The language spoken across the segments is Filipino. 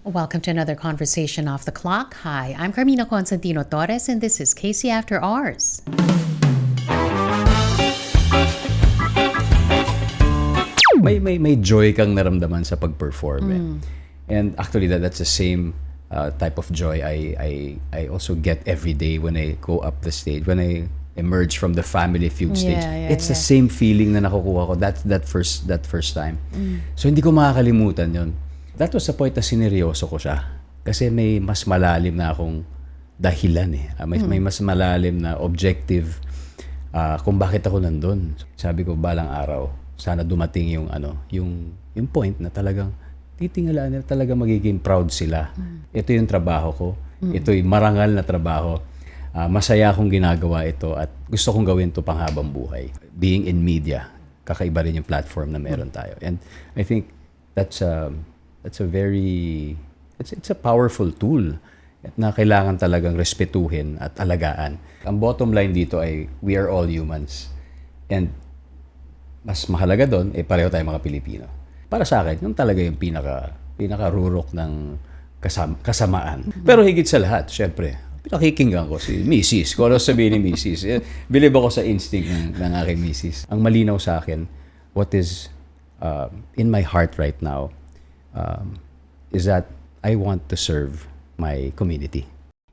Welcome to another conversation off the clock. Hi, I'm Carmina Constantino Torres, and this is Casey After Hours. May joy kang naramdaman sa pag-perform. And actually that's the same type of joy I also get every day when I go up the stage, when I emerge from the Family Feud stage. It's the same feeling na nakukuha ko that first time. So hindi ko makakalimutan yon. That was the point na sineryoso ko siya. Kasi may mas malalim na akong dahilan eh. May mas malalim na objective kung bakit ako nandun. Sabi ko, balang araw, sana dumating yung point na talagang titingalaan nila, talaga magiging proud sila. Ito yung trabaho ko. Ito yung marangal na trabaho. Masaya akong ginagawa ito at gusto kong gawin ito panghabang buhay. Being in media, kakaiba rin yung platform na meron tayo. And I think it's a powerful tool na kailangan talagang respetuhin at alagaan. Ang bottom line dito ay we are all humans. And mas mahalaga doon, pareho tayo mga Pilipino. Para sa akin, yung talaga yung pinaka-rurok ng kasamaan. Pero higit sa lahat, syempre, pinakikinggan ko si Mrs. Kung ano sabihin ni Mrs. Believe ako sa instinct ng aking Mrs. Ang malinaw sa akin, what is in my heart right now, is that I want to serve my community.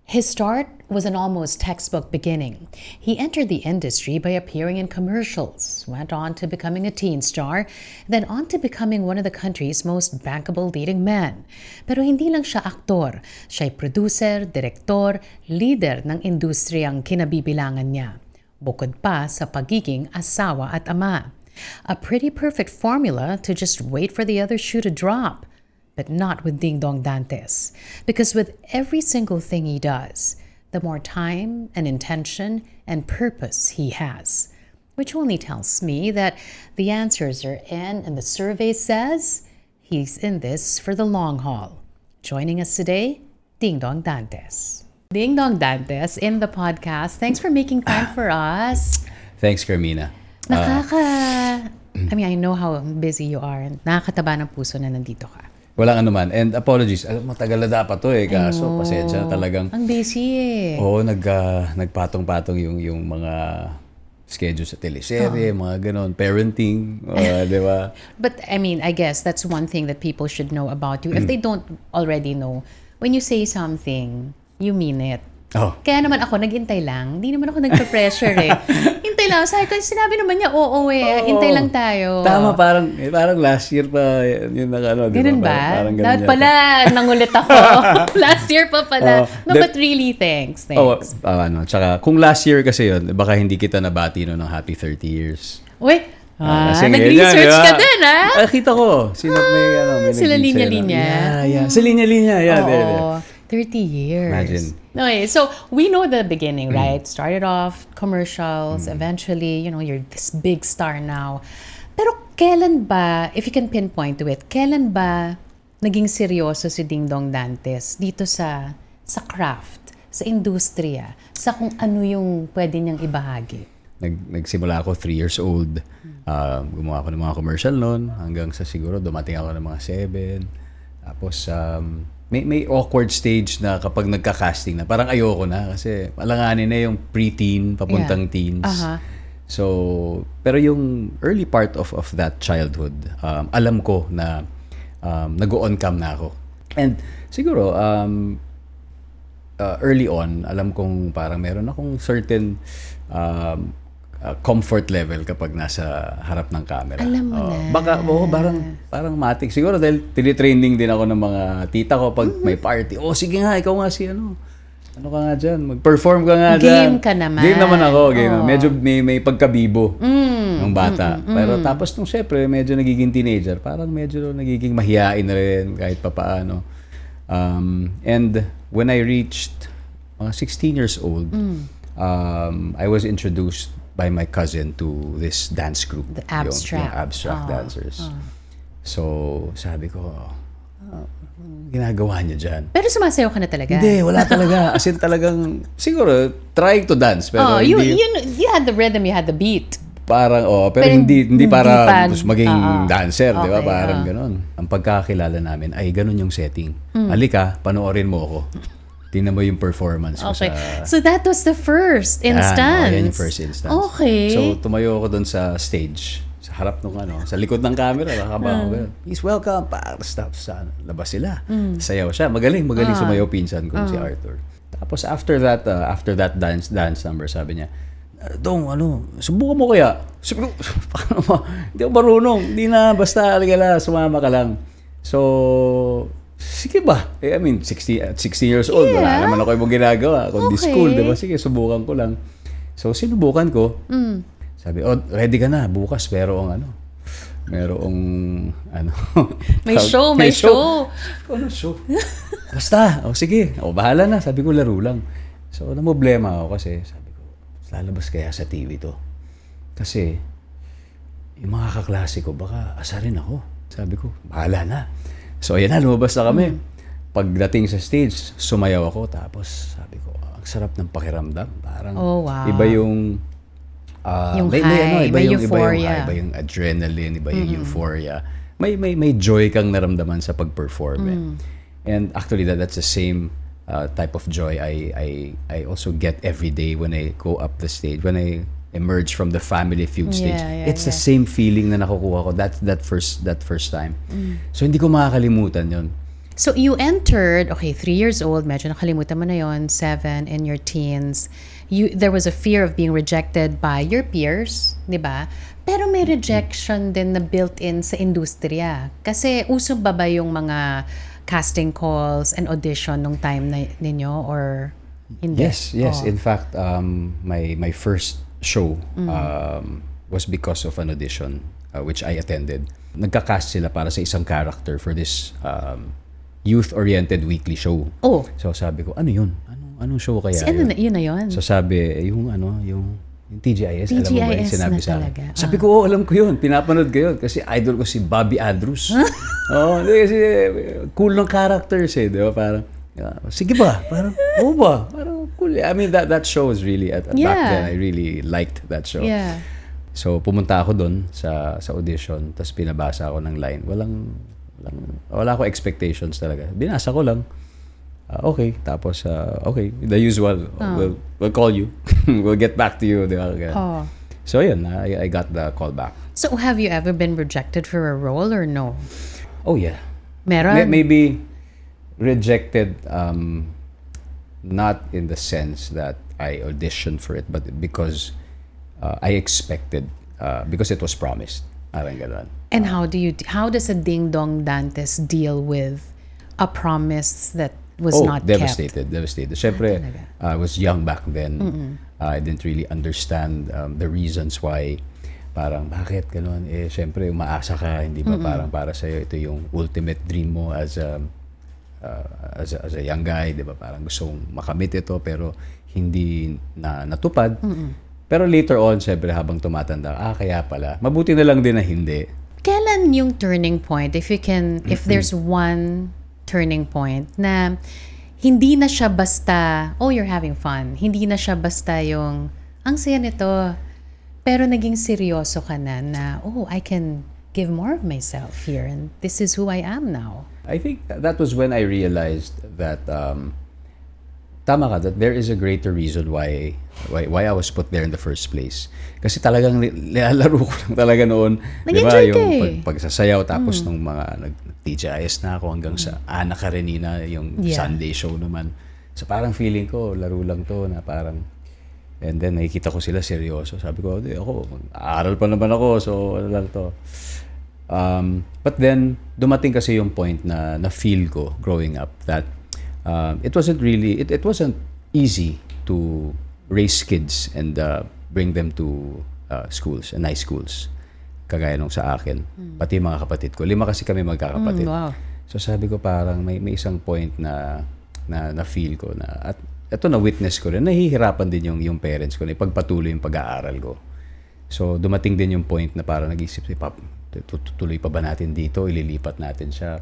His start was an almost textbook beginning. He entered the industry by appearing in commercials, went on to becoming a teen star, then on to becoming one of the country's most bankable leading men. Pero hindi lang siya aktor, siya'y producer, direktor, leader ng industriyang kinabibilangan niya. Bukod pa sa pagiging asawa at ama. A pretty perfect formula to just wait for the other shoe to drop. But not with Ding Dong Dantes. Because with every single thing he does, the more time and intention and purpose he has. Which only tells me that the answers are in and the survey says he's in this for the long haul. Joining us today, Ding Dong Dantes. Ding Dong Dantes in the podcast. Thanks for making time for us. Thanks, Carmina. I mean, I know how busy you are. Nakakataba ng puso na nandito ka. Walang anuman. And apologies. Alam mo, tagal na dapat to kaso pasensya na talagang. Ang busy eh. Oo, nagpatong-patong yung mga schedule sa teleserye, mga ganon, parenting, di ba? But I mean, I guess that's one thing that people should know about you. If they don't already know, when you say something, you mean it. Oh. Kaya naman ako, nag-intay lang. Hindi naman ako nagpa-pressure eh. Hintay lang. Sinabi naman niya, hintay lang tayo. Tama, parang last year pa yun na Ganun ba? Parang Dapat pala, nangulit ako. Last year pa pala. But really, thanks. Tsaka, kung last year kasi yun, baka hindi kita nabati ng happy 30 years. Uy, nag-research ka din, ha? Kita ko. May sila linya-linya. Yeah. Sa linya-linya. Oo. 30 years. Imagine. Okay, so we know the beginning, right? Started off commercials, eventually, you're this big star now. Pero kailan ba, if you can pinpoint to it, kailan ba naging seryoso si Ding Dong Dantes dito sa craft, sa industriya, sa kung ano yung pwede niyang ibahagi? Nagsimula ako 3 years old. Gumawa ako ng mga commercial noon hanggang sa siguro dumating ako ng mga 7. Tapos may awkward stage na kapag nagka-casting na parang ayoko na kasi alanganin na yung pre-teen papuntang teens. So pero yung early part of that childhood, alam ko na nag-on cam na ako. And siguro early on, alam kong parang meron akong certain comfort level kapag nasa harap ng camera. Alam mo na. Baka, parang matik. Siguro dahil tinitraining din ako ng mga tita ko pag may party. Sige nga, ikaw nga si ano ka nga dyan, mag-perform ka nga dyan. Game ka naman. Game naman ako. Medyo may pagkabibo ng bata. Pero tapos nung syempre, medyo nagiging teenager, parang medyo nagiging mahiyain na rin kahit papaano. And when I reached 16 years old, I was introduced by my cousin to this dance group. The Abstract. Yung Abstract dancers. So, sabi ko, ginagawa niyo dyan? Pero sumasayaw ka na talaga? Hindi, wala talaga. As in talagang, siguro, trying to dance. Pero you had the rhythm, you had the beat. Parang, pero Pero hindi para hindi pa- gusto maging dancer, di ba? Okay, Parang ganon. Ang pagkakakilala namin ay ganon yung setting. Halika, panoorin mo ako. Tingnan mo yung performance ko Okay. sa... So that was the first instance. Yan yung first instance. Okay. So, tumayo ako doon sa stage. Sa harap ng sa likod ng camera. Nakakaba ako. He's welcome. Stop sa labas sila. Sayaw siya. Magaling sumayaw pinsan ko si Arthur. Tapos after that dance number, sabi niya, Dong, subukan mo kaya? Sabi ko, paano ba? Hindi ako marunong. Hindi na, basta aligala, sumama ka lang. So, sige ba? I mean, 16 years old, wala naman ako ibang ginagawa. Kundi school, diba? Sige, subukan ko lang. So, sinubukan ko. Sabi, ready ka na, bukas, merong May show. Ano show? Basta, sige, bahala na. Sabi ko, laro lang. So, problema ako kasi, sabi ko, lalabas kaya sa TV to. Kasi, yung mga kaklase ko, baka asarin ako. Sabi ko, bahala na. So, ayan na, lumabas na kami. Pagdating sa stage, sumayaw ako. Tapos, sabi ko, ang sarap ng pakiramdam. Parang, wow. iba yung... yung high, may euphoria. Iba yung adrenaline, iba yung euphoria. May joy kang naramdaman sa pag-perform. And actually, that's the same type of joy I also get every day when I go up the stage, when I emerge from the Family Feud stage. It's the same feeling na nakukuha ko that first time. So hindi ko makakalimutan yon. So you entered, 3 years old, medyo nakalimutan mo na yon, 7 in your teens. There was a fear of being rejected by your peers, di ba? Pero may rejection din na built-in sa industriya. Kasi uso ba yung mga casting calls and audition nung time ninyo or hindi? Yes. In fact, my first show was because of an audition which I attended. Nagka-cast sila para sa isang character for this youth-oriented weekly show. Oh. So sabi ko, ano yun? Anong show kaya Yun yun? na yun. So sabi, yung TGIS, alam mo ba yung sinabi na sa akin? talaga. Sabi ko, alam ko yun. Pinapanood ko yun. Kasi idol ko si Bobby Andrews. Kasi cool ng characters eh. Di ba? Parang, sige ba? Parang, Parang cool. I mean, that show was really, back then, I really liked that show. Yeah. So, pumunta ako doon sa audition. Tapos pinabasa ako ng line. Wala ako expectations talaga. Binasa ko lang. Okay. Tapos, okay. The usual. We'll call you. We'll get back to you. So, yun. I got the call back. So, have you ever been rejected for a role or no? Oh, yeah. Meron? Maybe rejected, not in the sense that I auditioned for it, but because I expected, because it was promised. Parang ganun. And how does a Ding Dong Dantes deal with a promise that was not devastated. Siyempre, talaga. I was young back then. I didn't really understand the reasons why. Parang, bakit ganun? Siyempre, umaasa ka, hindi ba? Parang para sa'yo, ito yung ultimate dream mo as a young guy, di ba? Parang gusto mong makamit ito, pero hindi natupad. Pero later on, siyempre, habang tumatanda, kaya pala. Mabuti na lang din na hindi. Kailan yung turning point, if there's one turning point na hindi na siya basta, you're having fun. Hindi na siya basta yung, ang saya nito. Pero naging seryoso ka na, I can give more of myself here and this is who I am now. I think that was when I realized that, tama ka, that there is a greater reason why I was put there in the first place. Kasi talagang nilalaro ko lang talaga noon. Di ba? Yung pagsasayaw, tapos nung mga nag-TGIS na ako hanggang sa Ana Karenina, yung Sunday show naman. So parang feeling ko, laro lang to na parang, and then nakikita ko sila seryoso. Sabi ko, ako, aaral pa naman ako, so ano lang to. But then, dumating kasi yung point na feel ko growing up that it wasn't easy to raise kids and bring them to schools, nice schools. Kagaya nung sa akin. Pati mga kapatid ko. 5 kasi kami magkakapatid. Wow. So sabi ko parang may isang point na feel ko na, at ito na witness ko rin, nahihirapan din yung parents ko na ipagpatuloy yung pag-aaral ko. So dumating din yung point na parang nag-isip si Pap, tutuloy pa ba natin dito? Ililipat natin siya.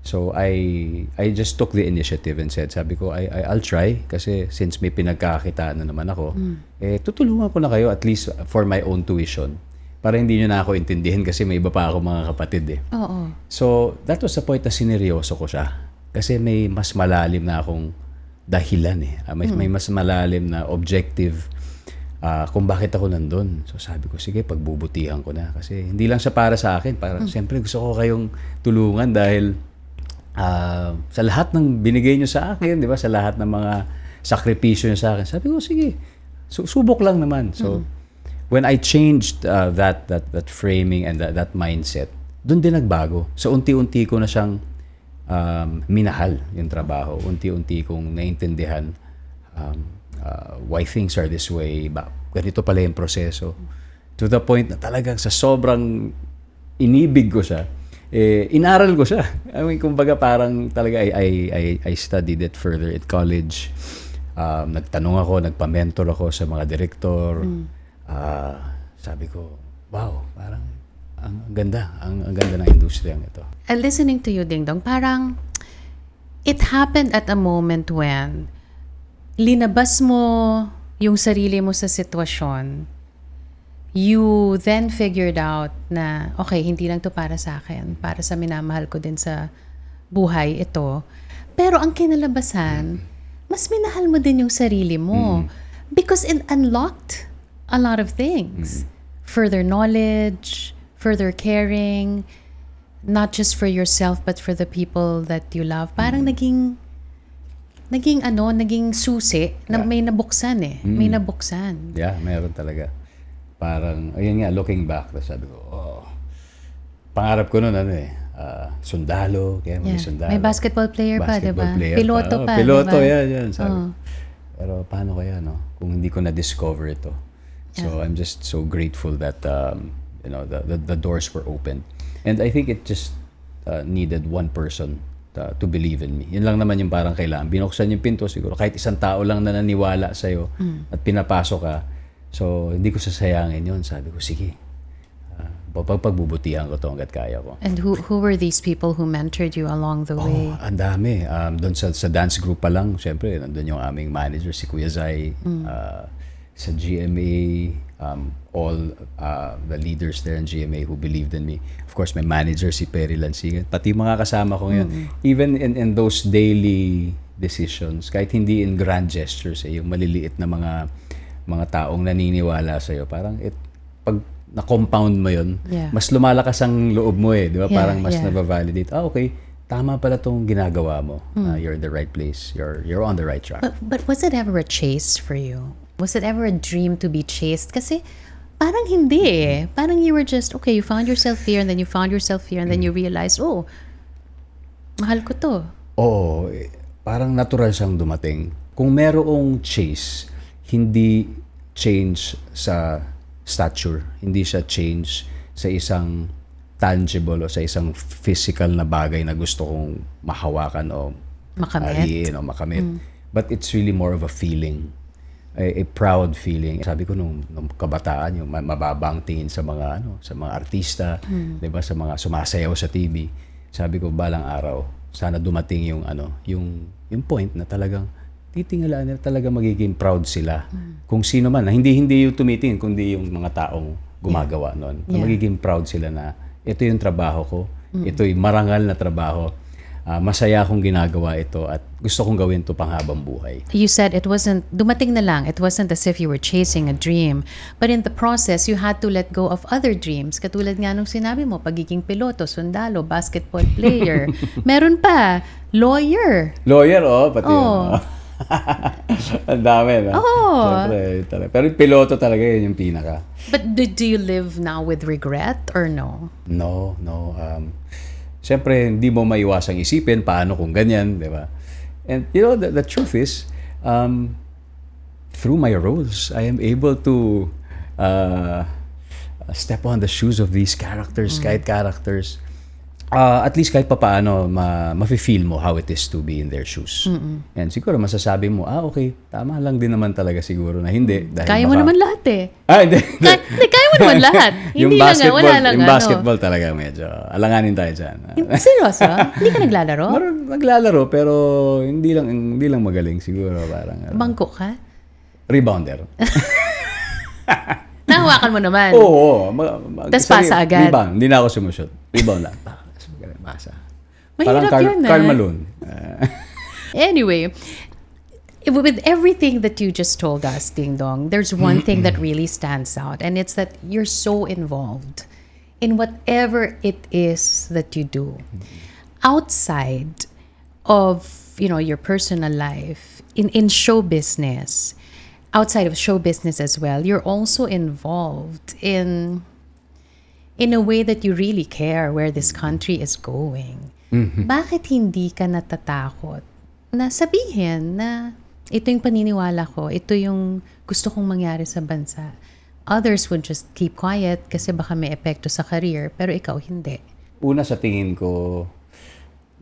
So I just took the initiative and said, sabi ko, I'll try kasi since may pinagkakakitaan na naman ako, tutulungan ko na kayo at least for my own tuition. Para hindi nyo na ako intindihin kasi may iba pa ako mga kapatid eh. Oo. So that was the point na sineryoso ko siya. Kasi may mas malalim na akong dahilan eh. May mas malalim na objective kung bakit ako nandun. So sabi ko, sige, pagbubutihan ko na. Kasi hindi lang siya para sa akin. Siyempre gusto ko kayong tulungan dahil sa lahat ng binigay nyo sa akin, di ba? Sa lahat ng mga sakripisyo nyo sa akin. Sabi ko, sige, subok lang naman. So, when I changed that framing and that mindset, doon din nagbago. So, unti-unti ko na siyang minahal yung trabaho. Unti-unti kong naintindihan why things are this way. Ganito pala yung proseso. To the point na talagang sa sobrang inibig ko siya, inaral ko siya. I mean, kumbaga parang talaga I studied it further at college. Nagtanong ako, nagpa-mentor ako sa mga direktor. Sabi ko, wow, parang ang ganda ng industriyang ito. Listening to you, Ding Dong, parang it happened at a moment when linabas mo yung sarili mo sa sitwasyon. You then figured out na, okay, hindi lang to para sa akin. Para sa minamahal ko din sa buhay ito. Pero ang kinalabasan, mas minahal mo din yung sarili mo. Because it unlocked a lot of things. Further knowledge, further caring, not just for yourself but for the people that you love. Parang naging susi na may nabuksan eh. May nabuksan. Yeah, meron talaga. Parang, ayun nga, looking back, sabi ko, pangarap ko noon, sundalo, kaya may sundalo. May basketball player pa, di ba? Player Piloto pa, piloto, diba? yan, sabi. Pero paano kaya, no? Kung hindi ko na-discover ito. So, I'm just so grateful that, the doors were opened. And I think it just needed one person to believe in me. Yun lang naman yung parang kailangan. Binuksan yung pinto siguro. Kahit isang tao lang na naniwala sa'yo at pinapasok ka. So, hindi ko sasayangin yun. Sabi ko, sige, pagbubutihan ko to hanggat kaya ko. And who were these people who mentored you along the way? Ang dami. Doon sa dance group pa lang, syempre, nandun yung aming manager, si Kuya Zai, sa GMA, all the leaders there in GMA who believed in me. Of course, my manager, si Perry Lansigan. Pati mga kasama ko ngayon. Even in those daily decisions, kahit hindi in grand gestures, yung maliliit na mga taong naniniwala sa'yo, parang pag na-compound mo yun, mas lumalakas ang loob mo di ba? Parang mas na-validate. Okay, tama pala tong ginagawa mo. You're in the right place. You're on the right track. But was it ever a chase for you? Was it ever a dream to be chased? Kasi parang hindi eh. Parang you were just, okay, you found yourself here and then you found yourself here and then you realized, mahal ko to. Oo, parang natural siyang dumating. Kung merong chase, hindi change sa stature, hindi siya change sa isang tangible o sa isang physical na bagay na gusto kong mahawakan o makamit. Makamit. But it's really more of a feeling, a proud feeling. Sabi ko nung kabataan, yung mababang tingin sa mga artista, 'di ba, sa mga sumasayaw sa TV. Sabi ko balang araw sana dumating yung point na talagang titingala nila, talaga magiging proud sila. Kung sino man, hindi yung tumitingin, kundi yung mga taong gumagawa nun. Magiging proud sila na ito yung trabaho ko, ito yung marangal na trabaho, masaya akong ginagawa ito at gusto kong gawin ito panghabang buhay. You said dumating na lang, it wasn't as if you were chasing a dream, but in the process, you had to let go of other dreams. Katulad nga nung sinabi mo, pagiging piloto, sundalo, basketball player. Meron pa, lawyer. Lawyer, pati yun. Ang dami, no? Siyempre, pero yung piloto talaga yun yung pinaka. But do you live now with regret or no? No. Siyempre, hindi mo maiwasang isipin paano kung ganyan, di ba? And the truth is, through my roles, I am able to step on the shoes of these characters, kahit characters. At least kahit papaano mafe-feel mo how it is to be in their shoes. And siguro masasabi mo, okay, tama lang din naman talaga siguro na hindi. Dahil kaya mo naman lahat eh. Hindi. Kaya mo mo naman lahat. Hindi lang nga, wala lang yung ano. basketball talaga medyo alanganin tayo dyan. Seryoso? Hindi ka naglalaro? Naglalaro pero hindi lang magaling siguro parang Bangko ka? rebounder. Nahawakan mo naman. Oo. Tas pasa agad. Rebound. Hindi na ako sumushoot. Rebound lang. Pasa. Mahirap Parang yun, Karl Malone. Anyway, with everything that you just told us, Ding Dong, there's one thing that really stands out, and it's that you're so involved in whatever it is that you do. Outside of, your personal life, in show business, outside of show business as well, you're also involved in a way that you really care where this country is going. Bakit hindi ka natatakot na sabihin na ito yung paniniwala ko, ito yung gusto kong mangyari sa bansa? Others would just keep quiet kasi baka may epekto sa career, pero ikaw hindi. Una sa tingin ko,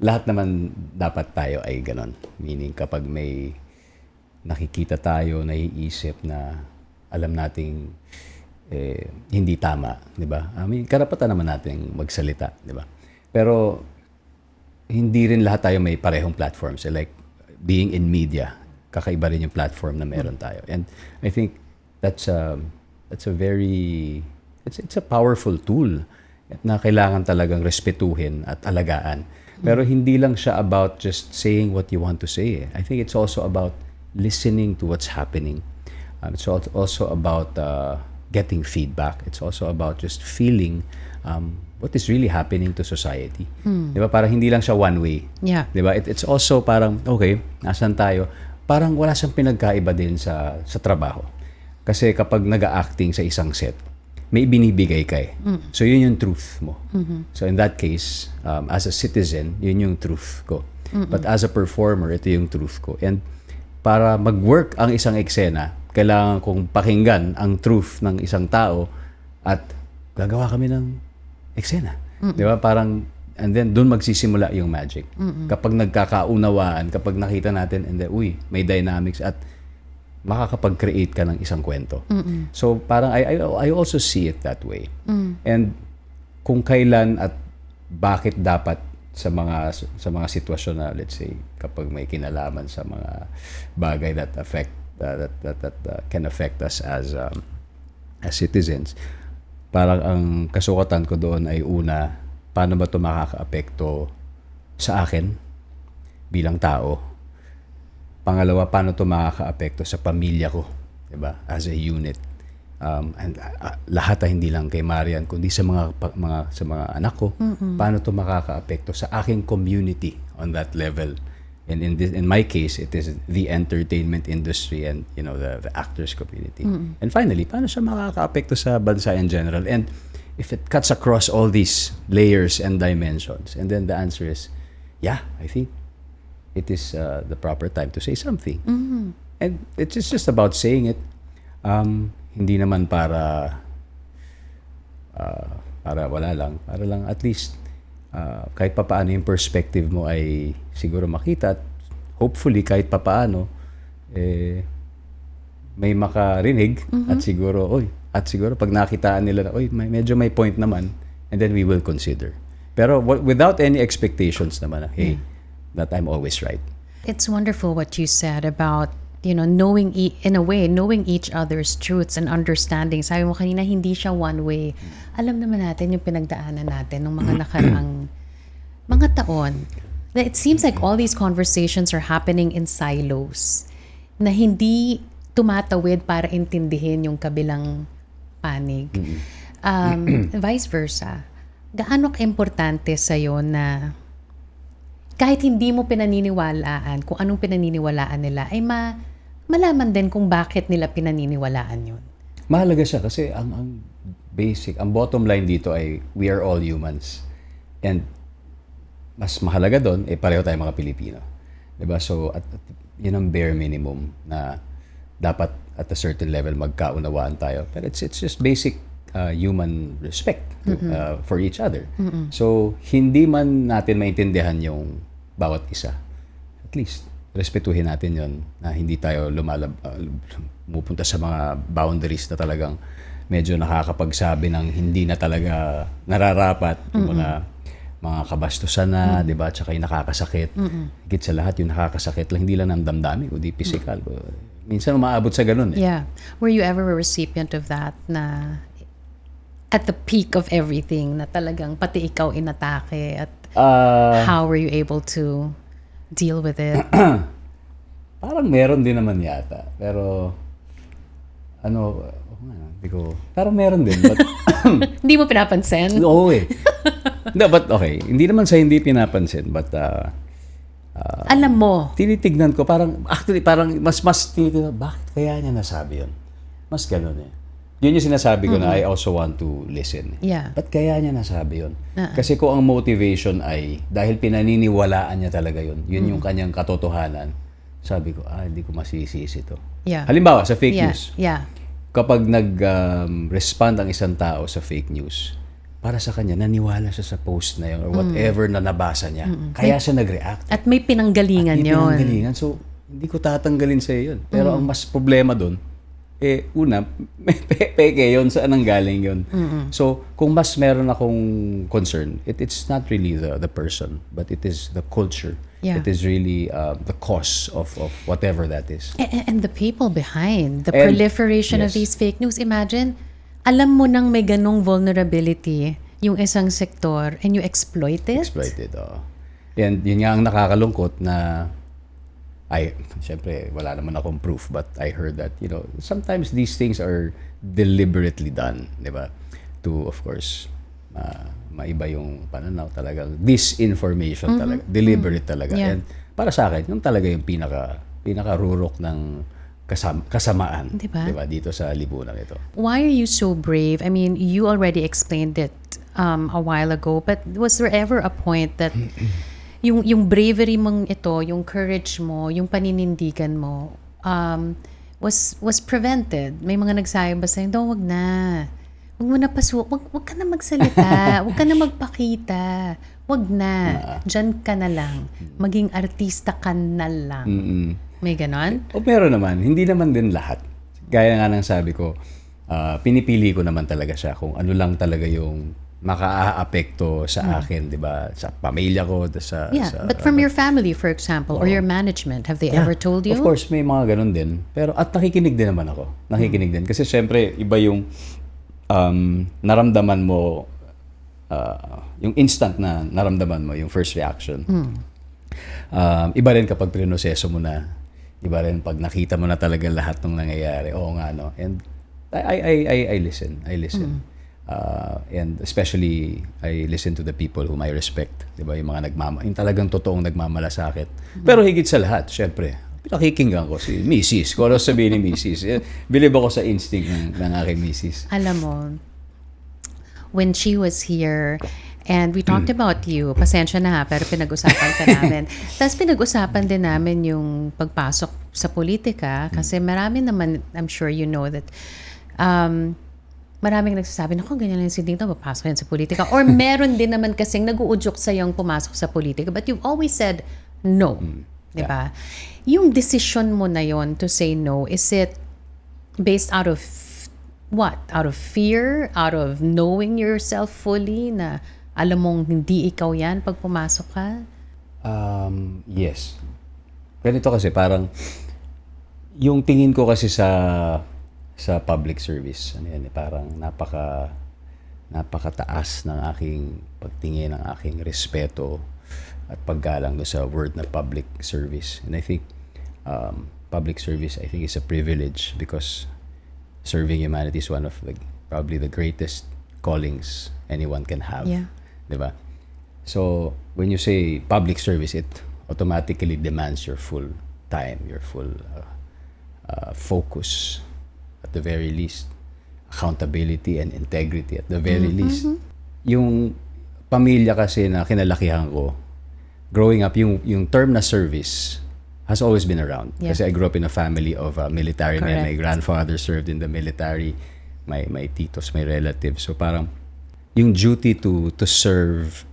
lahat naman dapat tayo ay ganon. Meaning kapag may nakikita tayo, naiisip na alam nating hindi tama, di ba? I mean, karapatan naman nating magsalita, di ba? Pero hindi rin lahat tayo may parehong platforms. Like being in media, kakaiba rin yung platform na meron tayo. And I think that's a very it's a powerful tool na kailangan talagang respetuhin at alagaan. Pero hindi lang siya about just saying what you want to say. I think it's also about listening to what's happening. It's also about getting feedback. It's also about just feeling what is really happening to society. Di ba? Parang hindi lang siya one way. Yeah. Di ba? It's also parang, okay, nasan tayo? Parang wala siyang pinagkaiba din sa trabaho. Kasi kapag nag-acting sa isang set, may binibigay ka eh. So yun yung truth mo. So in that case, as a citizen, yun yung truth ko. But as a performer, ito yung truth ko. And para mag-work ang isang eksena, kailangan kong pakinggan ang truth ng isang tao at gagawa kami ng eksena. Di ba? Parang, and then doon magsisimula yung magic. Kapag nagkakaunawaan, kapag nakita natin, and then, may dynamics at makakapag-create ka ng isang kwento. So parang I also see it that way. And kung kailan at bakit dapat sa mga sitwasyon na, let's say, kapag may kinalaman sa mga bagay that can affect us as citizens, parang ang kasukatan ko doon ay una, paano ba ito makakaapekto sa akin bilang tao? Pangalawa, paano ito makakaapekto sa pamilya ko, diba? As a unit. And lahat hindi lang kay Marian, kundi sa mga anak ko, paano ito makakaapekto sa aking community on that level. And in my case, it is the entertainment industry and the actors community. And finally, paano siya makakaapekto sa bansa in general? And if it cuts across all these layers and dimensions, and then the answer is, yeah, I think it is the proper time to say something. And it's just about saying it. Hindi naman para wala lang. Para lang at least kahit papaano yung perspective mo ay siguro makita at hopefully kahit papaano may makarinig at siguro pag nakitaan nila na medyo may point naman, and then we will consider. Pero without any expectations naman, that I'm always right. It's wonderful what you said about knowing knowing each other's truths and understanding. Sabi mo kanina, hindi siya one way. Alam naman natin yung pinagdaanan natin ng mga nakaraang mga taon. It seems like all these conversations are happening in silos na hindi tumatawid para intindihin yung kabilang panig. Vice versa. Gaano ka-importante sa'yo na kahit hindi mo pinaniniwalaan kung anong pinaniniwalaan nila, ay malaman din kung bakit nila pinaniniwalaan yun. Mahalaga siya kasi ang basic, ang bottom line dito ay we are all humans. And mas mahalaga doon, pareho tayong mga Pilipino. Diba? So, yun ang bare minimum na dapat at a certain level magkaunawaan tayo. But it's just basic human respect for each other. So, hindi man natin maintindihan yung bawat isa. At least, respetuhin natin yon na hindi tayo pumupunta sa mga boundaries na talagang medyo nakakapagsabi ng hindi na talaga nararapat, yung mga kabastusan na, 'di ba? Tsaka yung nakakasakit. Higit sa lahat yung nakakasakit lang, hindi lang ng damdamin, kundi physical. Minsan umaabot sa ganun eh. Yeah. Were you ever a recipient of that na at the peak of everything na talagang pati ikaw inatake at how were you able to deal with it? Parang meron din naman yata. Pero hindi ko, parang meron din. But, Hindi mo pinapansin? oo eh. No, but okay. Hindi naman sa hindi pinapansin. But, Alam mo. tinitignan ko, actually, mas tinitignan, bakit kaya niya nasabi yun? Mas ganun eh. Yun yung sinasabi ko na I also want to listen. Yeah. Ba't kaya niya nasabi yun? Kasi kung ang motivation ay dahil pinaniniwalaan niya talaga yun, yun yung kanyang katotohanan, sabi ko, hindi ko masisisi to. Yeah. Halimbawa, sa fake Yeah. news. Yeah. Kapag nag-respond ang isang tao sa fake news, para sa kanya, naniwala siya sa post na yun or whatever na nabasa niya. Kaya siya nag-react. At may pinanggalingan May yun. pinanggalingan. So, hindi ko tatanggalin sa yun. Pero ang mas problema doon, una, may peke yun, saan ang galing yun. So, kung mas meron akong concern, it's not really the person, but it is the culture. Yeah. It is really the cause of whatever that is. And the people behind, the And- proliferation of yes. these fake news. Imagine, alam mo nang may ganong vulnerability yung isang sektor and you exploit it? Exploited, oo. And yun nga ang nakakalungkot na syempre, wala naman akong proof, but I heard that, sometimes these things are deliberately done, di ba? To, of course, maiba yung pananaw talagang disinformation talaga, deliberate talaga. Yeah. And para sa akin, yung talaga yung pinaka-rurok ng kasamaan, Diba? di ba, dito sa lipunan ito. Why are you so brave? I mean, you already explained it a while ago, but was there ever a point that yung bravery mong ito, yung courage mo, yung paninindigan mo, was prevented? May mga nagsabi ba sa'yo, wag na. Wag mo na wag ka na magsalita, wag ka na magpakita. Wag na. Diyan ka na lang. Maging artista ka na lang. May ganon? O meron naman, hindi naman din lahat. Gaya nga ng sabi ko, pinipili ko naman talaga siya kung ano lang talaga yung maka-aapekto sa akin, di ba? Sa pamilya ko, But from your family, for example, or your management, have they ever told you? Of course, may mga ganun din. Pero at nakikinig din naman ako. Nakikinig din. Kasi syempre, iba yung naramdaman mo, yung instant na naramdaman mo, yung first reaction. Iba rin kapag prinoseso mo na. Iba rin pag nakita mo na talaga lahat ng nangyayari. Oo nga, no? And I listen. And especially, I listen to the people whom I respect. Diba? Yung mga yung talagang totoong nagmamalasakit. Pero higit sa lahat, syempre, pinakikinggan ko si Mrs. Kung ano sabihin ni Mrs. Believe ako sa instinct ng aking Mrs. Alam mo, when she was here, and we talked about you, pasensya na ha, pero pinag-usapan ka namin. Tapos pinag-usapan din namin yung pagpasok sa politika, kasi marami naman, I'm sure you know that, maraming nagsasabi, naku, ganyan lang si Dito, papasok yan sa politika. Or meron din naman kasing nag-uudyok sa'yong pumasok sa politika, but you've always said no. Diba? Yung decision mo na yon to say no, is it based out of what? Out of fear? Out of knowing yourself fully na alam mong hindi ikaw yan pag pumasok ka? Yes. Ganito kasi parang yung tingin ko kasi sa public service, parang napakataas ng aking pagtingin, ng aking respeto at paggalang do sa word na public service. And I think public service, I think, is a privilege because serving humanity is one of probably the greatest callings anyone can have. Yeah. Diba? So, when you say public service, it automatically demands your full time, your full focus, at the very least, accountability and integrity at the very least. Yung pamilya kasi na kinalakihan ko, growing up, yung term na service has always been around. Yeah. Kasi I grew up in a family of military men. Correct. My grandfather served in the military. My titos, my relatives. So parang yung duty to serve,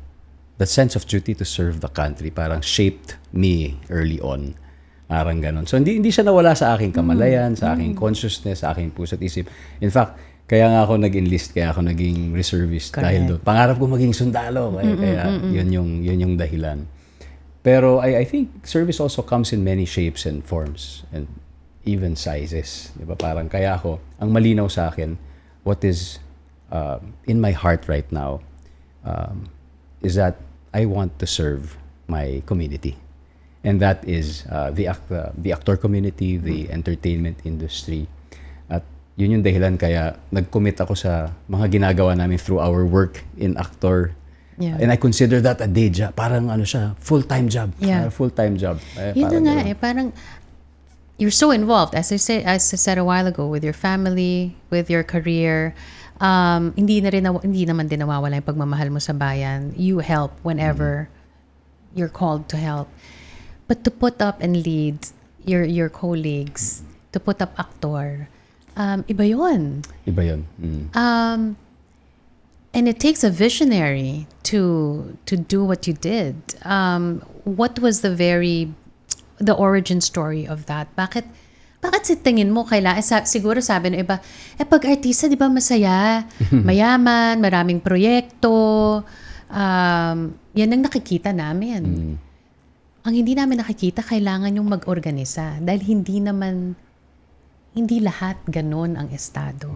that sense of duty to serve the country, parang shaped me early on. Parang ganon. So hindi siya nawala sa aking kamalayan, sa aking consciousness, sa aking puso at isip. In fact, Kaya nga ako nag-enlist, kaya ako naging reservist dahil doon. Pangarap ko maging sundalo, kaya yun yung dahilan. Pero I think service also comes in many shapes and forms and even sizes. Di ba? Parang kaya ako, ang malinaw sa akin, what is in my heart right now is that I want to serve my community. And that is the actor community, the entertainment industry. At yun yung dahilan kaya nag-commit ako sa mga ginagawa namin through our work in actor. Yeah. And I consider that a day job. Parang ano siya, full-time job. Yeah. Full-time job. Yun na nga parang you're so involved, as I said a while ago, with your family, with your career. Hindi naman din nawawala yung pagmamahal mo sa bayan. You help whenever you're called to help. But to put up and lead your colleagues, to put up actor, iba yun. Iba yun. And it takes a visionary to do what you did. What was the origin story of that? Bakit sa tingin mo siguro sabi ng iba, pag artista, di ba masaya, mayaman, maraming proyekto, yan ang nakikita namin. Ang hindi namin nakikita, kailangan yung mag-organisa dahil hindi lahat ganon ang estado.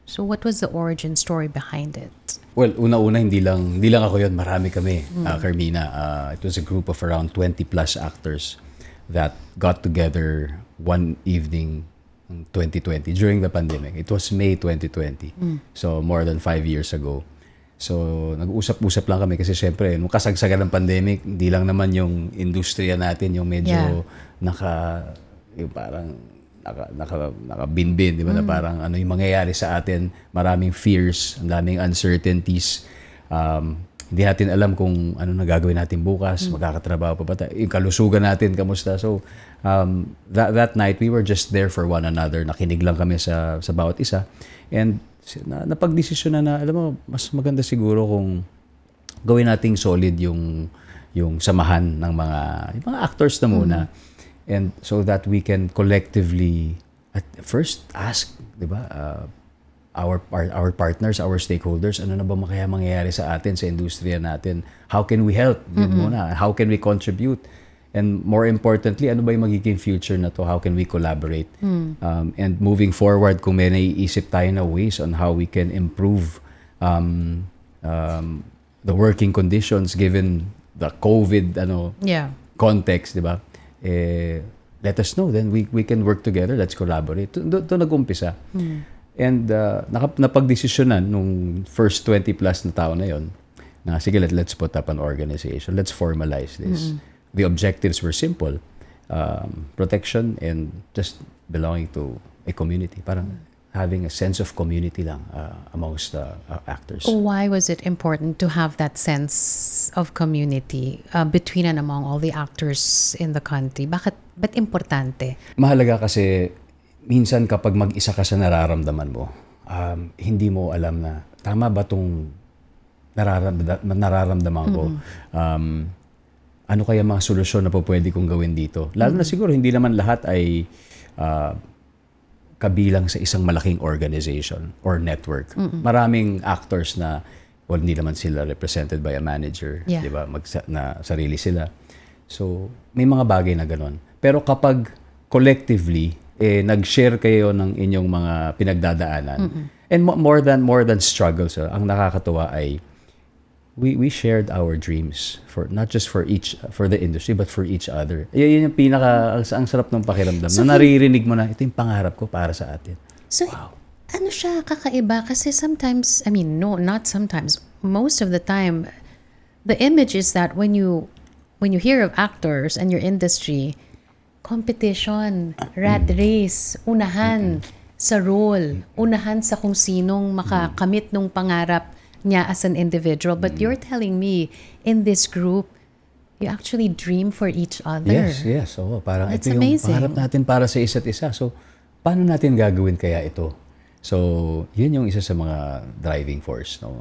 So what was the origin story behind it? Well, una-una hindi lang ako yun, marami kami, Carmina. It was a group of around 20 plus actors that got together one evening in 2020 during the pandemic. It was May 2020. So more than 5 years ago. So nag-usap-usap lang kami kasi syempre nung kasagsagan ng pandemic, hindi lang naman yung industriya natin yung medyo yung parang nakabinbin, di ba? Na parang ano yung mangyayari sa atin, maraming fears, ang daming uncertainties. Hindi natin alam kung ano na gagawin natin bukas, magkakatrabaho pa ba tayo, yung kalusugan natin, kamusta. So, that night, we were just there for one another. Nakinig lang kami sa bawat isa. And napagdesisyon na, alam mo, mas maganda siguro kung gawin nating solid yung samahan ng yung mga actors na muna. And so that we can collectively at first ask, di ba, our partners, our stakeholders, ano na ba kaya mangyayari sa atin, sa industriya natin? How can we help? Yun muna. How can we contribute? And more importantly, ano ba yung magiging future na to? How can we collaborate? And moving forward, kung may naiisip tayo na ways on how we can improve the working conditions given the COVID context, di ba? Let us know. Then we can work together. Let's collaborate. Doon nag-umpisa. And napagdesisyonan nung first 20 plus na tao na yon na sige, let's put up an organization. Let's formalize this. The objectives were simple. Protection and just belonging to a community. Parang having a sense of community lang amongst the actors. Why was it important to have that sense of community between and among all the actors in the country? Ba't importante? Mahalaga kasi minsan kapag mag-isa ka sa nararamdaman mo, hindi mo alam na tama ba itong nararamdaman ko? Ano kaya mga solusyon na pwede kong gawin dito? Lalo na siguro hindi naman lahat ay kabilang sa isang malaking organization or network. Maraming actors na hindi naman sila represented by a manager, di ba? Na sarili sila. So, may mga bagay na gano'n. Pero kapag collectively nag-share kayo ng inyong mga pinagdadaanan and more than struggles, ang nakakatuwa ay we shared our dreams for not just for the industry but for each other. Yun yung ang sarap ng pakiramdam na naririnig mo na ito yung pangarap ko para sa atin. So wow. Ano siya kakaiba kasi sometimes, not sometimes, most of the time the image is that when you hear of actors and your industry, competition, rat race, unahan sa role, unahan sa kung sinong makakamit nung pangarap niya as an individual. But you're telling me, in this group, you actually dream for each other. Yes. Oo, parang That's ito yung amazing. pangarap natin para sa isa't isa. So, paano natin gagawin kaya ito? So, yun yung isa sa mga driving force ng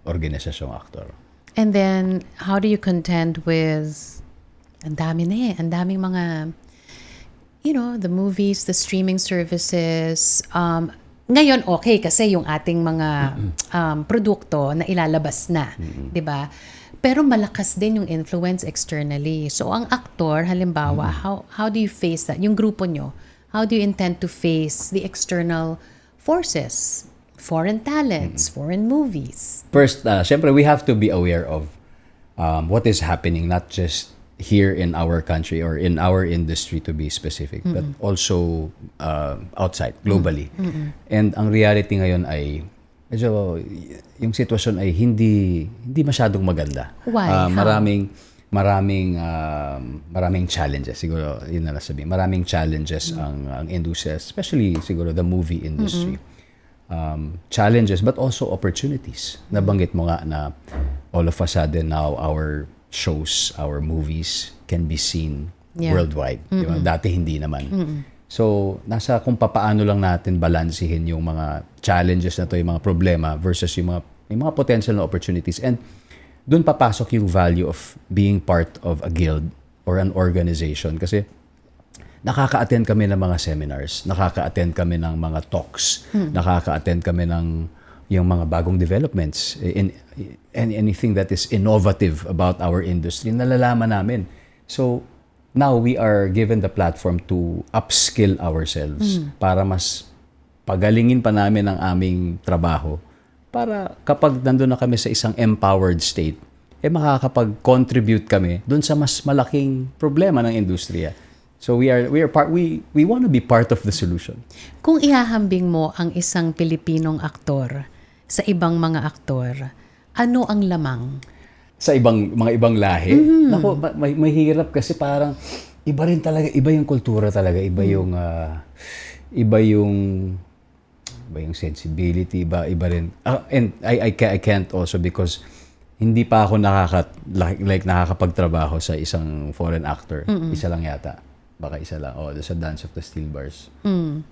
organisasyong actor. And then, how do you contend with, ang daming mga, the movies, the streaming services, Ngayon, okay, kasi yung ating mga produkto na ilalabas na, di ba? Pero malakas din yung influence externally. So, ang aktor, halimbawa, how do you face that? Yung grupo nyo, how do you intend to face the external forces? Foreign talents, foreign movies. First, syempre, we have to be aware of what is happening, not just here in our country or in our industry to be specific, but also outside, globally. And ang reality ngayon ay, medyo, yung sitwasyon ay hindi masyadong maganda. Why? How? Maraming challenges, siguro, yun na lang sabihin. Maraming challenges ang industry, especially siguro the movie industry. Challenges but also opportunities. Nabanggit mo nga na all of a sudden now our shows, our movies can be seen worldwide. Diba? Dati hindi naman. So, nasa kung papaano lang natin balansehin yung mga challenges na to, yung mga problema versus yung mga potential na opportunities. And doon papasok yung value of being part of a guild or an organization. Kasi nakaka-attend kami ng mga seminars, nakaka-attend kami ng mga talks, nakaka-attend kami ng yung mga bagong developments in anything that is innovative about our industry, nalalaman namin. So, now we are given the platform to upskill ourselves para mas pagalingin pa namin ang aming trabaho para kapag nandun na kami sa isang empowered state, makakapag-contribute kami dun sa mas malaking problema ng industriya. So we want to be part of the solution. Kung ihahambing mo ang isang Pilipinong aktor sa ibang mga aktor, ano ang lamang? Sa mga ibang lahi? Naku, may hirap kasi parang iba rin talaga, iba yung kultura talaga, iba yung sensibility, iba rin. And I can't also because hindi pa ako nakakapagtrabaho sa isang foreign actor. Isa lang yata. Baka isa lang. Sa Dance of the Steel Bars.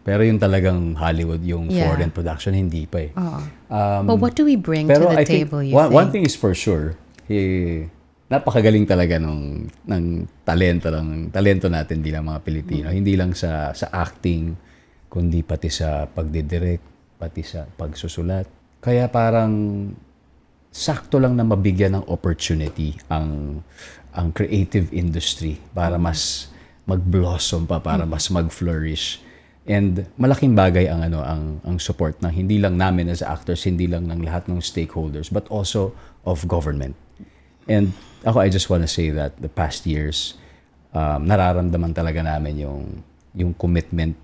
Pero yung talagang Hollywood, yung foreign production, hindi pa eh. But what do we bring to the table, you think? One thing is for sure, napakagaling talaga ng talento natin bilang mga Pilipino. Hindi lang sa acting, kundi pati sa pagdidirect, pati sa pagsusulat. Kaya parang sakto lang na mabigyan ng opportunity ang creative industry para mas mag-blossom pa, para mas mag-flourish. And malaking bagay ang support ng hindi lang namin as actors, hindi lang ng lahat ng stakeholders, but also of government. And ako, I just want to say that the past years, nararamdaman talaga namin yung commitment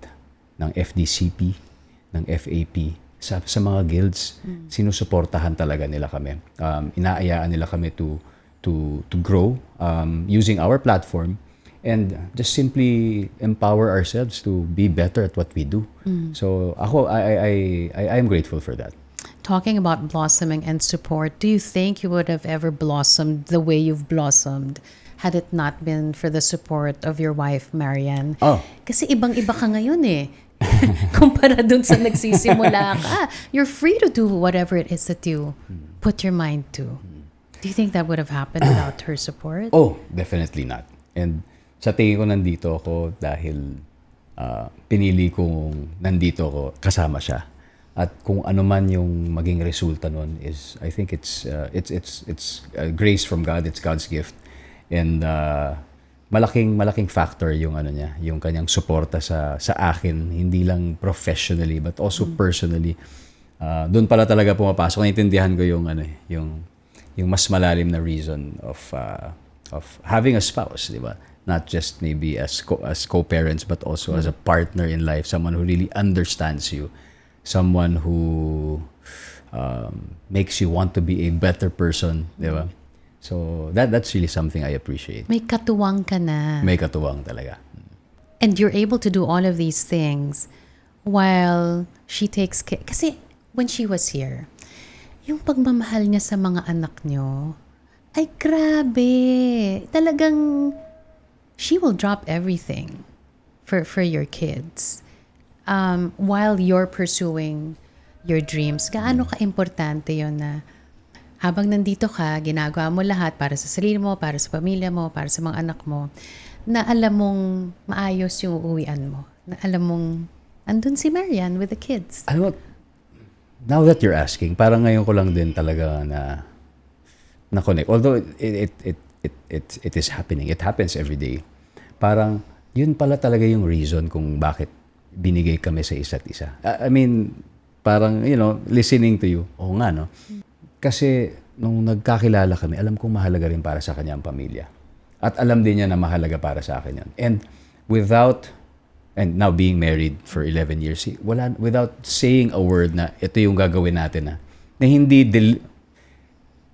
ng FDCP, ng FAP, sa mga guilds. Sinusuportahan talaga nila kami. Inaayaan nila kami to grow using our platform and just simply empower ourselves to be better at what we do. So ako, I am grateful for that. Talking about blossoming and support, do you think you would have ever blossomed the way you've blossomed had it not been for the support of your wife, Marian? Kasi ibang-iba ka ngayon eh. Kumpara dun sa nagsisimula ka. You're free to do whatever it is that you put your mind to. Do you think that would have happened without her support? Oh, definitely not. And sa tingin ko nandito ako dahil pinili kong nandito ako kasama siya. At kung ano man yung maging resulta nun is, I think it's grace from God, it's God's gift. And malaking factor yung yung kanyang suporta sa akin, hindi lang professionally but also personally. Doon pala talaga pumapasok. Naintindihan ko yung mas malalim na reason of having a spouse, di ba? Not just maybe as co-parents but also as a partner in life, someone who really understands you, someone who makes you want to be a better person, di ba? So that's really something I appreciate. May katuwang ka na. May katuwang talaga. And you're able to do all of these things while she takes care. Kasi when she was here, yung pagmamahal niya sa mga anak niyo, ay grabe. Talagang she will drop everything for your kids. While you're pursuing your dreams, gaano ka-importante yun na habang nandito ka, ginagawa mo lahat para sa sarili mo, para sa pamilya mo, para sa mga anak mo, na alam mong maayos yung uuwian mo, na alam mong andun si Marian with the kids. Alam mo, now that you're asking, parang ngayon ko lang din talaga na connect. Although it is happening. It happens every day. Parang yun pala talaga yung reason kung bakit binigay kami sa isa't isa. I mean, parang, listening to you. Oo nga, no? Kasi nung nagkakilala kami, alam kong mahalaga rin para sa kanya ang pamilya. At alam din niya na mahalaga para sa akin yun. And now being married for 11 years, without saying a word na ito yung gagawin natin na hindi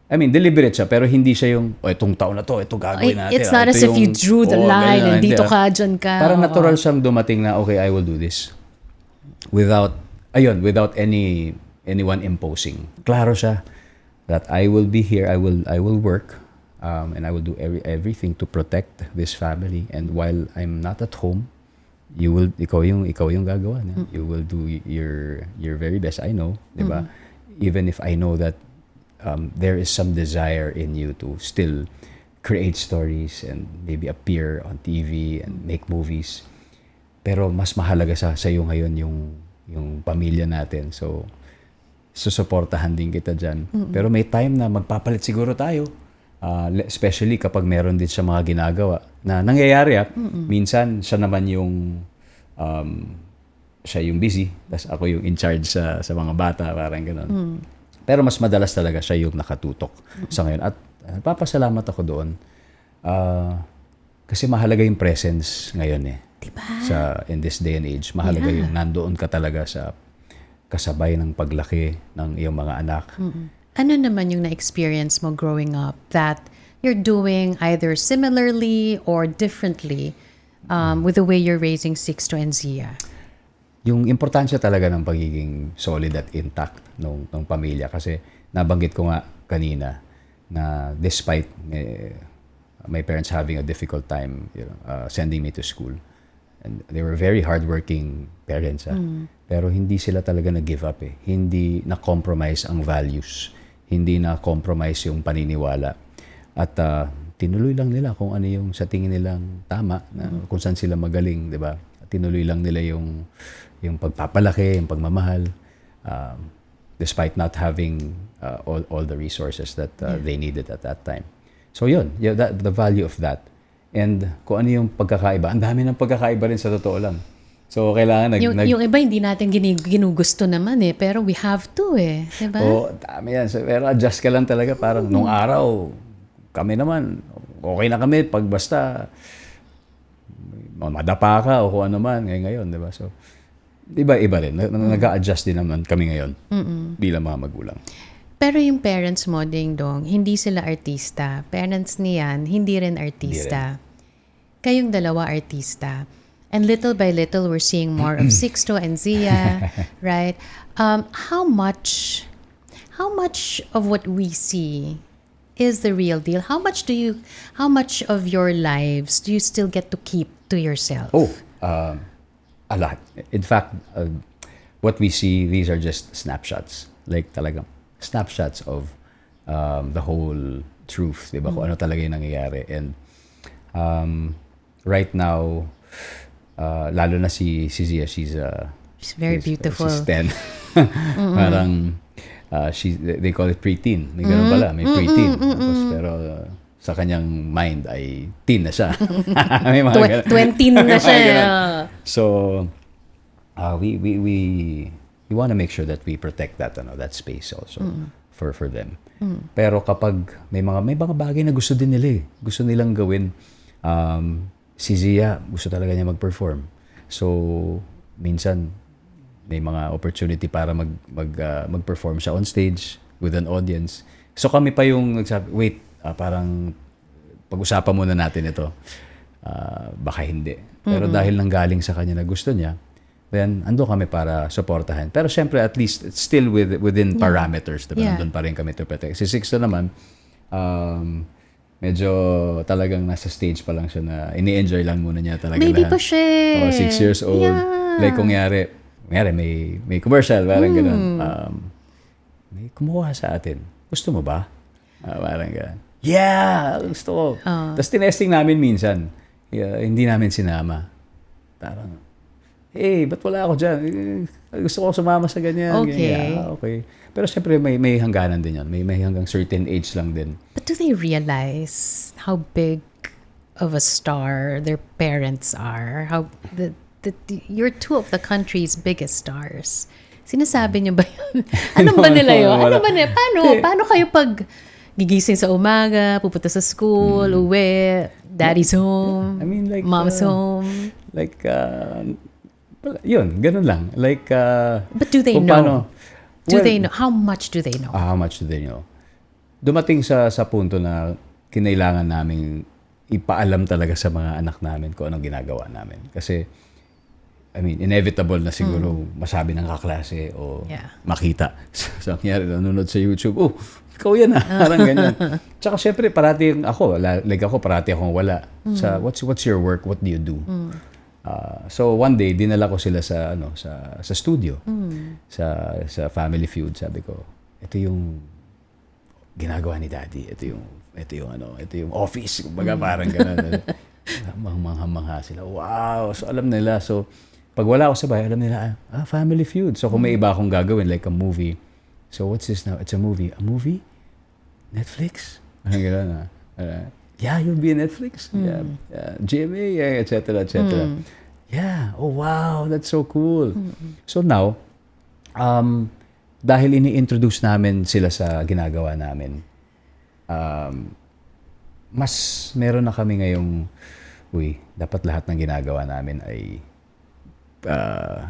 deliberate siya, pero hindi siya yung, itong taon na to, ito gagawin natin. It's not as if you drew the line and dito ka, dyan ka. Parang natural siyang dumating na, okay, I will do this. Without anyone imposing. Klaro siya that I will be here, I will work, and I will do everything to protect this family. And while I'm not at home, ikaw yung gagawa niya. You will do your very best. I know, di ba? Even if I know that there is some desire in you to still create stories and maybe appear on TV and make movies. Pero mas mahalaga sa iyo ngayon yung pamilya natin. So susuportahan din kita dyan. Pero may time na magpapalit siguro tayo. Especially kapag meron din siya mga ginagawa na nangyayari. Minsan siya naman yung siya yung busy, tapos ako yung in charge sa mga bata, parang gano'n. Pero mas madalas talaga siya yung nakatutok sa ngayon. At nagpapasalamat ako doon. Kasi mahalaga yung presence ngayon Diba? In this day and age. Mahalaga yung nandoon ka talaga sa kasabay ng paglaki ng iyong mga anak. Ano naman yung na-experience mo growing up that you're doing either similarly or differently with the way you're raising Sixto and Zia? Yung importansya talaga ng pagiging solid at intact ng pamilya. Kasi nabanggit ko nga kanina na despite my parents having a difficult time sending me to school, and they were very hardworking parents. Pero hindi sila talaga nag-give up. Hindi na-compromise ang values. Hindi na-compromise yung paniniwala. At tinuloy lang nila kung ano yung sa tingin nilang tama, kung saan sila magaling, di ba? Tinuloy lang nila yung pagpapalaki, yung pagmamahal, despite not having all the resources that they needed at that time. So yun, the value of that. And kung ano yung pagkakaiba, ang dami ng pagkakaiba rin sa totoo lang. So kailangan yung iba hindi natin ginugusto naman pero we have to diba? Oo, dami yan. So, pero adjust ka lang talaga. Parang nung araw, kami naman, okay na kami pag basta madapa ka o kung ano man ngayon, diba? So, iba rin. Nag-a-adjust din naman kami ngayon bilang mga magulang. Pero yung parents mo, Ding Dong, hindi sila artista. Parents niyan, hindi rin artista. Kayong dalawa artista. And little by little, we're seeing more of Sixto and Zia, right? How much of what we see is the real deal? How much of your lives do you still get to keep to yourself? A lot. In fact, what we see, these are just snapshots. Like talagang snapshots of the whole truth, diba? Kung ano talaga yung nangyayari. And right now, lalo na si Zia, she's very beautiful. She's 10. Parang they call it preteen. May ganun pala, may preteen. Tapos, pero sa kanyang mind ay teen na siya. May mga 20 na siya. So we want to make sure that we protect that space also for them. Pero kapag may mga bagay na gusto din nila gusto nilang gawin, si Zia gusto talaga niya mag-perform. So minsan may mga opportunity para mag-perform siya on stage with an audience. So kami pa yung nagsabi, wait, parang pag-usapan muna natin ito. Baka hindi. Pero dahil nanggaling sa kanya na gusto niya, then ando kami para suportahan. Pero syempre at least it's still within parameters. Diba? Nandun pa rin kami to protect. Si Sixto naman, medyo talagang nasa stage pa lang siya na ini-enjoy lang muna niya talaga. Baby pa siya. 6 years old. Yeah. Like kung may commercial, parang gano'n. May kumuha sa atin. Gusto mo ba? Parang gano'n. Yeah! Gusto ko. Tapos tinesting namin minsan. Hindi namin sinama. Parang, hey, ba't wala ako dyan? Gusto ko sumama sa ganyan. Okay. Ganyan. Okay. Pero siyempre, may hangganan din yan. May hanggang certain age lang din. But do they realize how big of a star their parents are? How you're two of the country's biggest stars. Sinasabi niyo ba yun? Ano ba nila yun? Ano ba nila? Paano kayo pag gigising sa umaga, pupunta sa school, uwi, daddy's home, I mean, like, mom's home? Like, yun, ganun lang. Like, But do they kung know? Well, They know? How much do they know? how much do they know? Dumating sa punto na kinailangan namin ipaalam talaga sa mga anak namin kung anong ginagawa namin. Kasi, I mean, inevitable na siguro masabi ng kaklase o Yeah. makita. Sa nangyari, nanonood sa YouTube, oh, ikaw yan ah. Parang ganyan. Tsaka syempre, parati parati akong wala. Sa, what's your work? What do you do? So one day dinala ko sila sa sa studio. Sa Family Feud, sabi ko, ito yung ginagawa ni Daddy. Ito yung office, kumbaga parang gano'n. Mangha sila. Wow! So alam nila. So pag wala ako sa bahay, alam nila, Family Feud. So kung may iba akong gagawin like a movie. So what's this now? It's a movie. A movie? Netflix? Parang gano'n yeah, you'll be in Netflix. Yeah, GMA, yeah, et cetera. Yeah, oh wow, that's so cool. So now, dahil ini-introduce namin sila sa ginagawa namin, mas meron na kami ngayong, dapat lahat ng ginagawa namin ay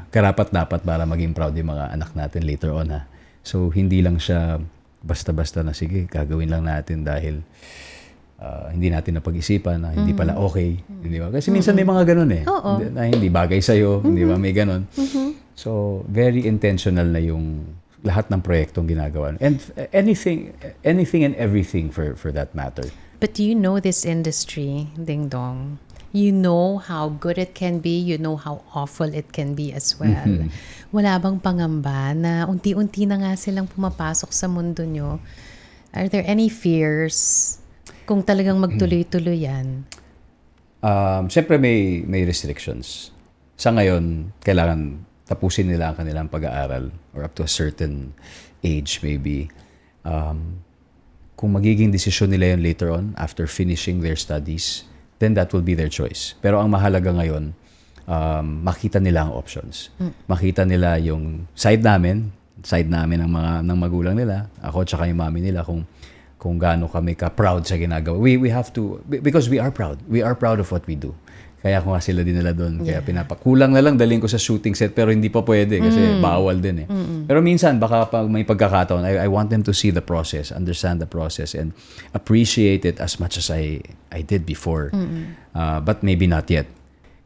karapat-dapat para maging proud yung mga anak natin later on ha. So hindi lang siya basta-basta na sige, gagawin lang natin dahil hindi natin napag-isipan na hindi pala okay. Hindi ba? Kasi minsan may mga ganun eh. Na hindi bagay sa'yo. Hindi ba? May ganun. So, very intentional na yung lahat ng proyektong ginagawa. And anything and everything for that matter. But do you know this industry, Ding Dong? You know how good it can be. You know how awful it can be as well. Wala bang pangamba na unti-unti na nga silang pumapasok sa mundo nyo? Are there any fears kung talagang magtuloy-tuloy yan? Siyempre may restrictions. Sa ngayon, kailangan tapusin nila ang kanilang pag-aaral or up to a certain age maybe. Kung magiging desisyon nila yun later on after finishing their studies, then that will be their choice. Pero ang mahalaga ngayon, makita nila ang options. Makita nila yung side namin ng magulang nila, ako tsaka yung mami nila kung gaano kami ka-proud sa ginagawa. We have to, because we are proud. We are proud of what we do. Kaya ko nga sila dinala doon. Kaya pinapakulang na lang dalhin ko sa shooting set pero hindi pa pwede kasi bawal din eh. Pero minsan baka pag may pagkakataon, I want them to see the process, understand the process and appreciate it as much as I did before. But maybe not yet.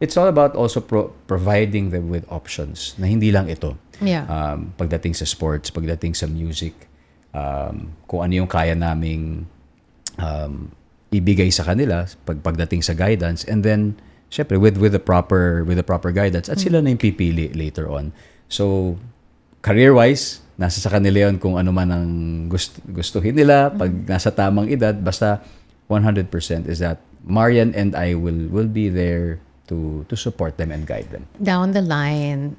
It's all about also providing them with options na hindi lang ito. Yeah. Pagdating sa sports, pagdating sa music, kung ano yung kaya naming ibigay sa kanila pagdating sa guidance, and then syempre with the proper guidance at sila na yung pipili later on. So career wise nasa sa kanila yun kung ano man ang gustuhin nila pag nasa tamang edad, basta 100% is that Marian and I will be there to support them and guide them. Down the line,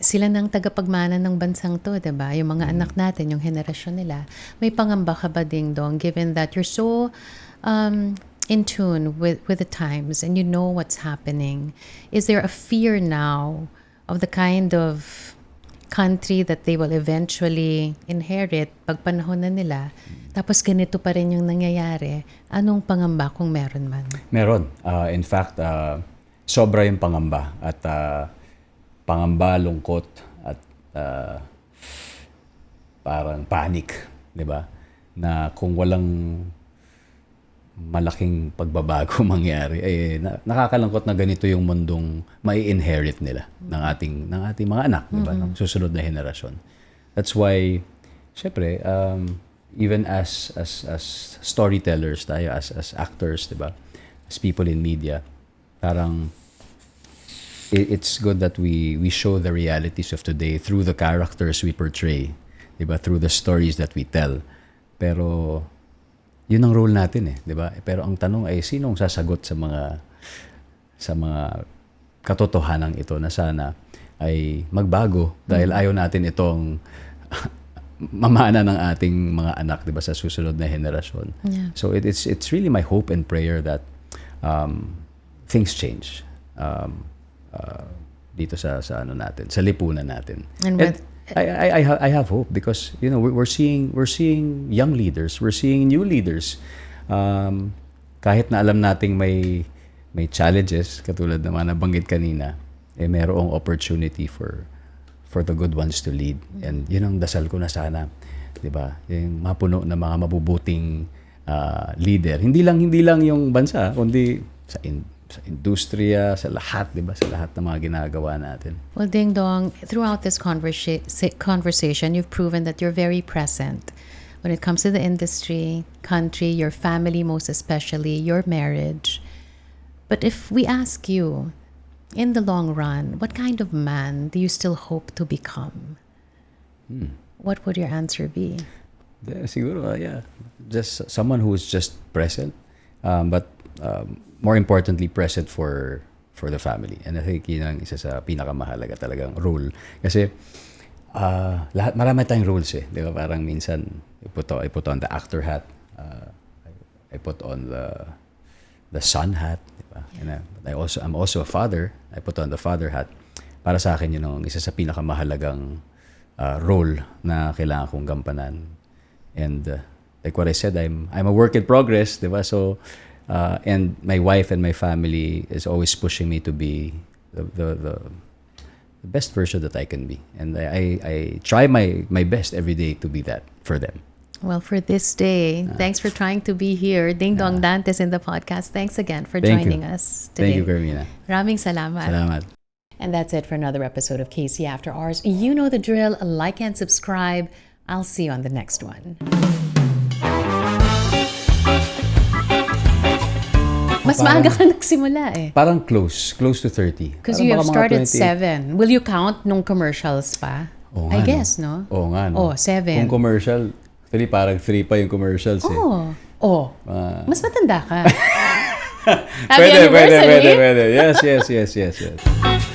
sila ng tagapagmana ng bansang to, diba? Yung mga anak natin, yung henerasyon nila. May pangamba ka ba, Ding Dong, given that you're so in tune with the times and you know what's happening? Is there a fear now of the kind of country that they will eventually inherit pag panahon na nila? Tapos ganito pa rin yung nangyayari. Anong pangamba kung meron man? Meron. In fact, sobra yung pangamba at pangamba, lungkot at parang panic, 'di ba? Na kung walang malaking pagbabago mangyari, nakakalungkot na ganito yung mundong mai-inherit nila ng ating mga anak, 'di ba? Ng susunod na henerasyon. That's why syempre even as storytellers tayo, as actors, 'di ba? As people in media, parang it's good that we show the realities of today through the characters we portray, diba? Through the stories that we tell. Pero yun ang role natin eh, diba? Pero ang tanong ay sinong sasagot sa mga katotohanan ito na sana ay magbago dahil ayaw natin itong mamana ng ating mga anak, 'di ba, sa susunod na henerasyon. Yeah. So it's really my hope and prayer that things change. Dito sa ano natin, sa lipunan natin. And I have hope because we're seeing young leaders, we're seeing new leaders. Kahit na alam nating may challenges katulad ng mga nabanggit kanina, mayroong opportunity for the good ones to lead. And yun ang dasal ko na sana, 'di ba? Yung mapuno na mga mabubuting leader. Hindi lang yung bansa, kundi sa industriya, sa lahat, 'di ba? Sa lahat ng mga ginagawa natin. Well, Ding Dong, throughout this conversation, you've proven that you're very present when it comes to the industry, country, your family, most especially your marriage. But if we ask you, in the long run, what kind of man do you still hope to become? What would your answer be? Siguro, just someone who is just present, but more importantly, present for the family. And I think yun ang isa sa pinakamahalaga talagang role. Kasi marami tayong roles eh. Di ba? Parang minsan, I put on the actor hat, I put on the son hat, di ba? And I'm also a father. I put on the father hat. Para sa akin, yun ang isa sa pinakamahalagang role na kailangan kong gampanan. And like what I said, I'm a work in progress, di ba? So, and my wife and my family is always pushing me to be the best version that I can be. And I try my best every day to be that for them. Well, for this day, thanks for trying to be here. Ding Dong Dantes in the podcast. Thanks again for Thank joining you. us today. Thank you, Carmina. Maraming salamat. Salamat. And that's it for another episode of KC After Hours. You know the drill. Like and subscribe. I'll see you on the next one. Mas maaga ka nagsimula eh. Parang close to 30. Because Parang you have baka mga started 7. Will you count nung commercials pa? Oo I nga, guess, no? Oo nga, no? 7. Kung commercial, actually parang 3 pa yung commercials eh. Mas matanda ka. Happy anniversary! Pwede. Yes.